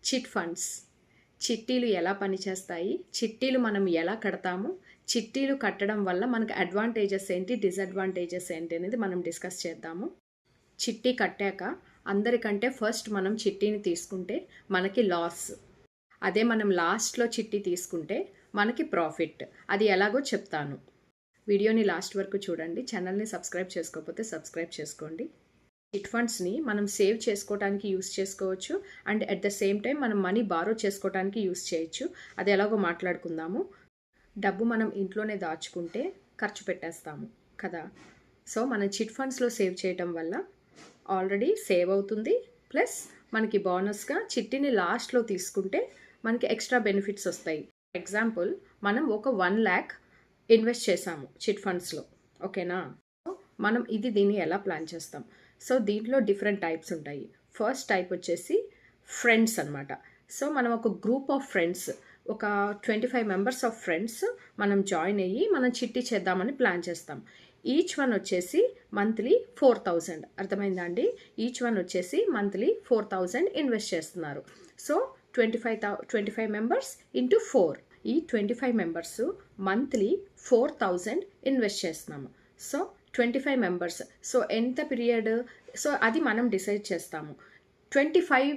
Chit funds చిట్టీలు ఎలా పనిచేస్తాయి, చిట్టీలు మనం ఎలా కడతాము, చిట్టీలు కట్టడం వల్ల మనకు అడ్వాంటేజెస్ ఏంటి, డిసడ్వాంటేజెస్ ఏంటి అనేది మనం డిస్కస్ చేద్దాము. చిట్టి కట్టాక అందరికంటే ఫస్ట్ మనం చిట్టీని తీసుకుంటే మనకి లాస్, అదే మనం లాస్ట్లో చిట్టి తీసుకుంటే మనకి ప్రాఫిట్. అది ఎలాగో చెప్తాను. వీడియోని లాస్ట్ వరకు చూడండి. ఛానల్ని సబ్స్క్రైబ్ చేసుకోకపోతే సబ్స్క్రైబ్ చేసుకోండి. చిట్ ఫండ్స్ని మనం సేవ్ చేసుకోవడానికి యూస్ చేసుకోవచ్చు and at the same time మనం మనీ బారో చేసుకోవడానికి యూస్ చేయొచ్చు. అది ఎలాగో మాట్లాడుకుందాము. డబ్బు మనం ఇంట్లోనే దాచుకుంటే ఖర్చు పెట్టేస్తాము కదా. సో మనం చిట్ ఫండ్స్లో సేవ్ చేయటం వల్ల ఆల్రెడీ సేవ్ అవుతుంది, ప్లస్ మనకి బోనస్గా చిట్టిని లాస్ట్లో తీసుకుంటే మనకి ఎక్స్ట్రా బెనిఫిట్స్ వస్తాయి. ఫర్ ఎగ్జాంపుల్ మనం ఒక 1 lakh ఇన్వెస్ట్ చేసాము చిట్ ఫండ్స్లో, ఓకేనా. మనం దీన్ని ఎలా ప్లాన్ చేస్తాం? సో దీంట్లో డిఫరెంట్ టైప్స్ ఉంటాయి. ఫస్ట్ టైప్ వచ్చేసి ఫ్రెండ్స్ అనమాట. సో మనం ఒక గ్రూప్ ఆఫ్ ఫ్రెండ్స్, ఒక 25 మెంబర్స్ ఆఫ్ ఫ్రెండ్స్ మనం జాయిన్ అయ్యి మనం చిట్టి చేద్దామని ప్లాన్ చేస్తాం. ఈచ్ వన్ వచ్చేసి మంత్లీ 4,000, అర్థమైందా అండి? ఈచ్ వన్ వచ్చేసి మంత్లీ 4,000 ఇన్వెస్ట్ చేస్తున్నారు. సో 25 మెంబర్స్ ఇంటూ 4, ఈ 25 మెంబర్స్ మంత్లీ 4,000 ఇన్వెస్ట్ చేస్తున్నాము. సో 25 మెంబర్స్, సో ఎంత పీరియడ్? సో అది మనం డిసైడ్ చేస్తాము. 25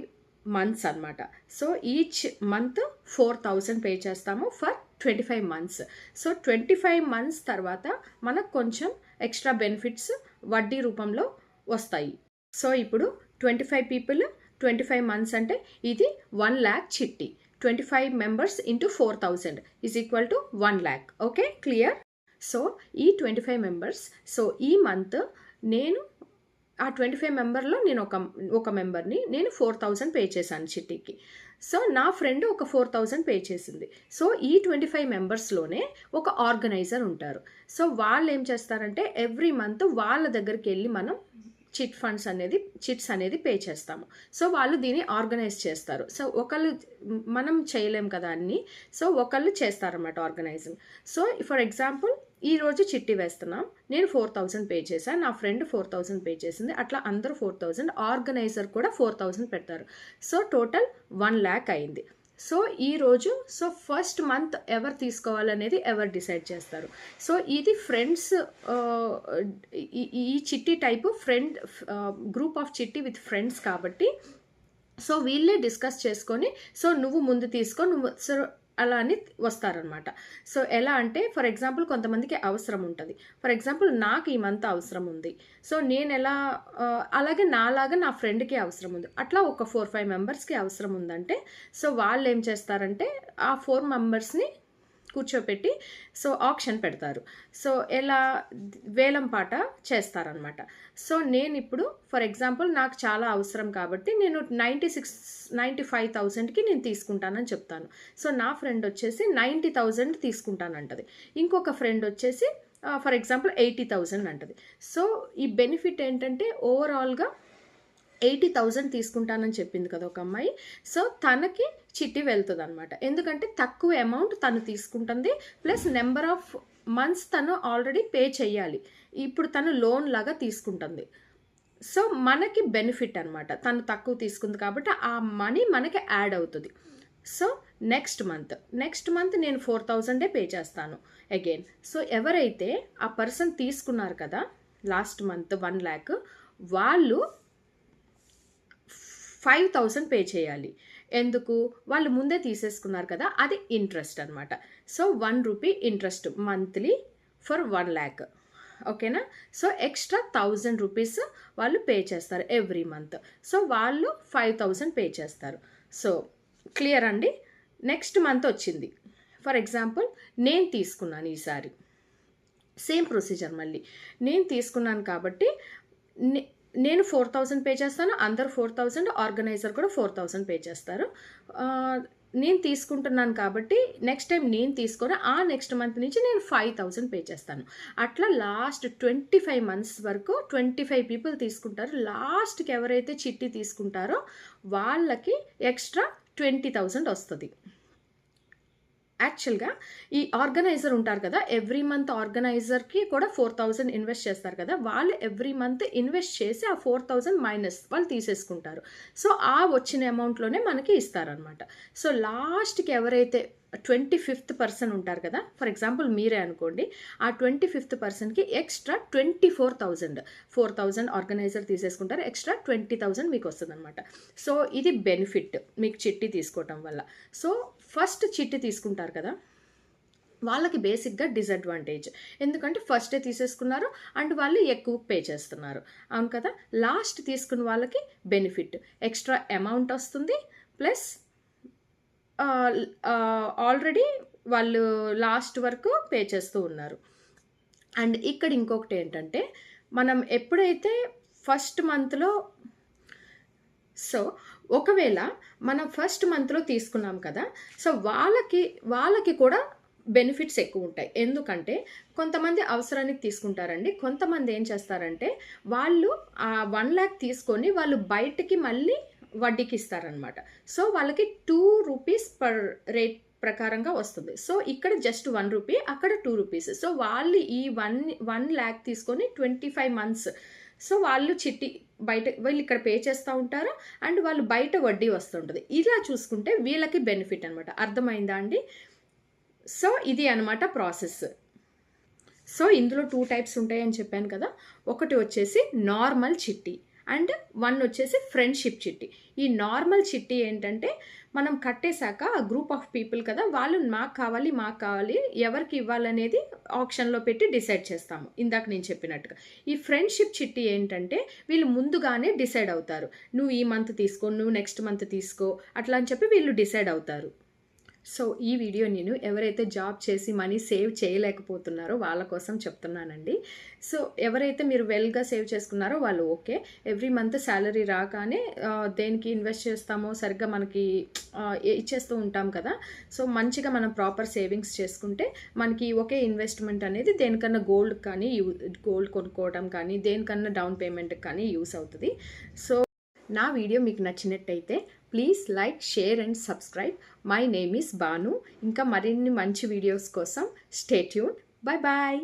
months అనమాట. సో ఈచ్ మంత్ 4,000 పే చేస్తాము ఫర్ 25 months. సో 25 months తర్వాత మనకు కొంచెం ఎక్స్ట్రా బెనిఫిట్స్ వడ్డీ రూపంలో వస్తాయి. సో ఇప్పుడు 25 people 25 months అంటే ఇది 1 lakh చిట్టి. 25 members into 4,000 is equal to 1 lakh. Okay, clear? So ఈ 25 members, సో ఈ మంత్ నేను ఆ 25 మెంబర్లో నేను ఒక మెంబర్ని నేను 4,000 పే చేశాను చిట్టీకి. సో నా ఫ్రెండ్ ఒక 4,000 పే చేసింది. సో ఈ 25 మెంబర్స్లోనే ఒక ఆర్గనైజర్ ఉంటారు. సో వాళ్ళు ఏం చేస్తారంటే ఎవ్రీ మంత్ వాళ్ళ దగ్గరికి వెళ్ళి మనం చిట్స్ అనేది పే చేస్తాము. సో వాళ్ళు దీన్ని ఆర్గనైజ్ చేస్తారు. సో ఒకళ్ళు, మనం చేయలేం కదా అన్నీ, సో ఒకళ్ళు చేస్తారన్నమాట ఆర్గనైజింగ్. సో ఫర్ ఎగ్జాంపుల్ ఈరోజు చిట్టి వేస్తున్నాం, నేను 4,000 పే చేశాను, నా ఫ్రెండ్ 4,000 పే చేసింది, అట్లా అందరూ 4,000, ఆర్గనైజర్ కూడా 4,000 పెడతారు. సో టోటల్ 1 lakh అయింది. సో ఈరోజు ఫస్ట్ మంత్ ఎవరు తీసుకోవాలనేది ఎవరు డిసైడ్ చేస్తారు. సో ఇది ఫ్రెండ్స్, ఈ చిట్టి టైపు గ్రూప్ ఆఫ్ చిట్టి విత్ ఫ్రెండ్స్ కాబట్టి సో వీళ్ళే డిస్కస్ చేసుకొని సో నువ్వు ముందు తీసుకో, నువ్వు సో అలా అని వస్తారనమాట. సో ఎలా అంటే ఫర్ ఎగ్జాంపుల్ కొంతమందికి అవసరం ఉంటుంది. ఫర్ ఎగ్జాంపుల్ నాకు ఈ మంత్ అవసరం ఉంది, సో నేను ఎలా, అలాగే నాలాగా నా ఫ్రెండ్కి అవసరం ఉంది, అట్లా ఒక 4-5 మెంబర్స్కి అవసరం ఉందంటే సో వాళ్ళు ఏం చేస్తారంటే ఆ 4 మెంబర్స్ని కూర్చోపెట్టి సో ఆప్షన్ పెడతారు. సో ఎలా వేలం పాట చేస్తారనమాట. సో నేను ఇప్పుడు ఫర్ ఎగ్జాంపుల్ నాకు చాలా అవసరం కాబట్టి నేను 95,000కి నేను తీసుకుంటానని చెప్తాను. సో నా ఫ్రెండ్ వచ్చేసి 90,000 తీసుకుంటానంటది. ఇంకొక ఫ్రెండ్ వచ్చేసి ఫర్ ఎగ్జాంపుల్ 80,000 అంటది. సో ఈ బెనిఫిట్ ఏంటంటే ఓవరాల్గా 80,000 తీసుకుంటానని చెప్పింది కదా ఒక అమ్మాయి. సో తనకి చిట్టి వెళ్తుంది అనమాట. ఎందుకంటే తక్కువ అమౌంట్ తను తీసుకుంటుంది, ప్లస్ నెంబర్ ఆఫ్ మంత్స్ తను ఆల్రెడీ పే చేయాలి. ఇప్పుడు తను లోన్ లాగా తీసుకుంటుంది. సో మనకి బెనిఫిట్ అనమాట, తను తక్కువ తీసుకుంది కాబట్టి ఆ మనీ మనకి యాడ్ అవుతుంది. సో నెక్స్ట్ మంత్ నేను 4,000 పే చేస్తాను అగైన్. సో ఎవరైతే ఆ పర్సన్ తీసుకున్నారు కదా లాస్ట్ మంత్ 1 lakh, వాళ్ళు 5,000 పే చేయాలి. ఎందుకు? వాళ్ళు ముందే తీసేసుకున్నారు కదా, అది ఇంట్రెస్ట్ అనమాట. So 1 rupee interest monthly for 1 lakh, ఓకేనా. సో ఎక్స్ట్రా 1,000 rupees వాళ్ళు పే చేస్తారు ఎవ్రీ మంత్. సో వాళ్ళు 5,000 పే చేస్తారు. సో క్లియర్ అండి? నెక్స్ట్ మంత్ వచ్చింది, ఫర్ ఎగ్జాంపుల్ నేను తీసుకున్నాను, ఈసారి సేమ్ ప్రొసీజర్ మళ్ళీ నేను తీసుకున్నాను కాబట్టి నేను 4,000 పే చేస్తాను, అందరు 4,000, ఆర్గనైజర్ కూడా 4,000 పే చేస్తారు. నేను తీసుకుంటున్నాను కాబట్టి నెక్స్ట్ టైం నేను తీసుకొని ఆ నెక్స్ట్ మంత్ నుంచి నేను 5,000 పే చేస్తాను. అట్లా లాస్ట్ 25 months వరకు 25 people తీసుకుంటారు. లాస్ట్కి ఎవరైతే చిట్టి తీసుకుంటారో వాళ్ళకి ఎక్స్ట్రా 20,000 వస్తుంది. యాక్చువల్గా ఈ ఆర్గనైజర్ ఉంటారు కదా, ఎవ్రీ మంత్ ఆర్గనైజర్కి కూడా 4000 ఇన్వెస్ట్ చేస్తారు కదా, వాళ్ళు ఎవ్రీ మంత్ ఇన్వెస్ట్ చేసి ఆ 4000 మైనస్ వాళ్ళు తీసేసుకుంటారు. సో ఆ వచ్చిన అమౌంట్లోనే మనకి ఇస్తారనమాట. సో లాస్ట్కి ఎవరైతే 25th పర్సన్ ఉంటారు కదా, ఫర్ ఎగ్జాంపుల్ మీరే అనుకోండి, ఆ 25th పర్సన్కి ఎక్స్ట్రా 4,000 ఆర్గనైజర్ తీసేసుకుంటారు, ఎక్స్ట్రా 20,000 మీకు వస్తుంది అనమాట. సో ఇది బెనిఫిట్ మీకు చిట్టి తీసుకోవటం వల్ల. సో ఫస్ట్ చిట్టి తీసుకుంటారు కదా, వాళ్ళకి బేసిక్గా డిసడ్వాంటేజ్, ఎందుకంటే ఫస్టే తీసేసుకున్నారు అండ్ వాళ్ళు ఎక్కువ పే చేస్తున్నారు, అవును కదా. లాస్ట్ తీసుకున్న వాళ్ళకి బెనిఫిట్, ఎక్స్ట్రా అమౌంట్ వస్తుంది, ప్లస్ ఆల్రెడీ వాళ్ళు లాస్ట్ వరకు పే చేస్తూ ఉన్నారు. అండ్ ఇక్కడ ఇంకొకటి ఏంటంటే, మనం ఎప్పుడైతే ఫస్ట్ మంత్లో, సో ఒకవేళ మనం ఫస్ట్ మంత్లో తీసుకున్నాం కదా, సో వాళ్ళకి కూడా బెనిఫిట్స్ ఎక్కువ ఉంటాయి. ఎందుకంటే కొంతమంది అవసరానికి తీసుకుంటారండి, కొంతమంది ఏం చేస్తారంటే వాళ్ళు ఆ 1 lakh తీసుకొని వాళ్ళు బయటికి మళ్ళీ వడ్డీకి ఇస్తారనమాట. సో వాళ్ళకి 2 రూపీస్ పర్ రేట్ ప్రకారంగా వస్తుంది. సో ఇక్కడ జస్ట్ 1 రూపీ, అక్కడ 2 రూపీస్. సో వాళ్ళు ఈ 1 lakh తీసుకొని 25 months, సో వాళ్ళు చిట్టి బయట వీళ్ళు ఇక్కడ పే చేస్తూ ఉంటారు అండ్ వాళ్ళు బయట వడ్డీ వస్తుంటుంది. ఇలా చూసుకుంటే వీళ్ళకి బెనిఫిట్ అనమాట. అర్థమైందా అండి? సో ఇది అనమాట ప్రాసెస్. సో ఇందులో 2 టైప్స్ ఉంటాయని చెప్పాను కదా, ఒకటి వచ్చేసి నార్మల్ చిట్టి అండ్ 1 వచ్చేసి ఫ్రెండ్షిప్ చిట్టి. ఈ నార్మల్ చిట్టి ఏంటంటే మనం కట్టేశాక ఆ గ్రూప్ ఆఫ్ పీపుల్ కదా, వాళ్ళు మాకు కావాలి ఎవరికి ఇవ్వాలనేది ఆప్షన్లో పెట్టి డిసైడ్ చేస్తాము, ఇందాక నేను చెప్పినట్టుగా. ఈ ఫ్రెండ్షిప్ చిట్టి ఏంటంటే వీళ్ళు ముందుగానే డిసైడ్ అవుతారు, నువ్వు ఈ మంత్ తీసుకో, నువ్వు నెక్స్ట్ మంత్ తీసుకో, అట్లా అని చెప్పి వీళ్ళు డిసైడ్ అవుతారు. సో ఈ వీడియో నేను ఎవరైతే జాబ్ చేసి మనీ సేవ్ చేయలేకపోతున్నారో వాళ్ళ కోసం చెప్తున్నానండి. సో ఎవరైతే మీరు వెల్గా సేవ్ చేసుకున్నారో వాళ్ళు ఓకే, ఎవ్రీ మంత్ శాలరీ రాగానే దేనికి ఇన్వెస్ట్ చేస్తామో సరిగ్గా మనకి ఇచ్చేస్తూ ఉంటాం కదా. సో మంచిగా మనం ప్రాపర్ సేవింగ్స్ చేసుకుంటే మనకి ఒకే ఇన్వెస్ట్మెంట్ అనేది దేనికన్నా గోల్డ్ కొనుక్కోవడం కానీ దేనికన్నా డౌన్ పేమెంట్కి కానీ యూస్ అవుతుంది. సో నా వీడియో మీకు నచ్చినట్టయితే please like, share and subscribe. My name is Banu. ఇంకా మరిన్ని మంచి వీడియోస్ కోసం స్టే ట్యూన్. Bye bye.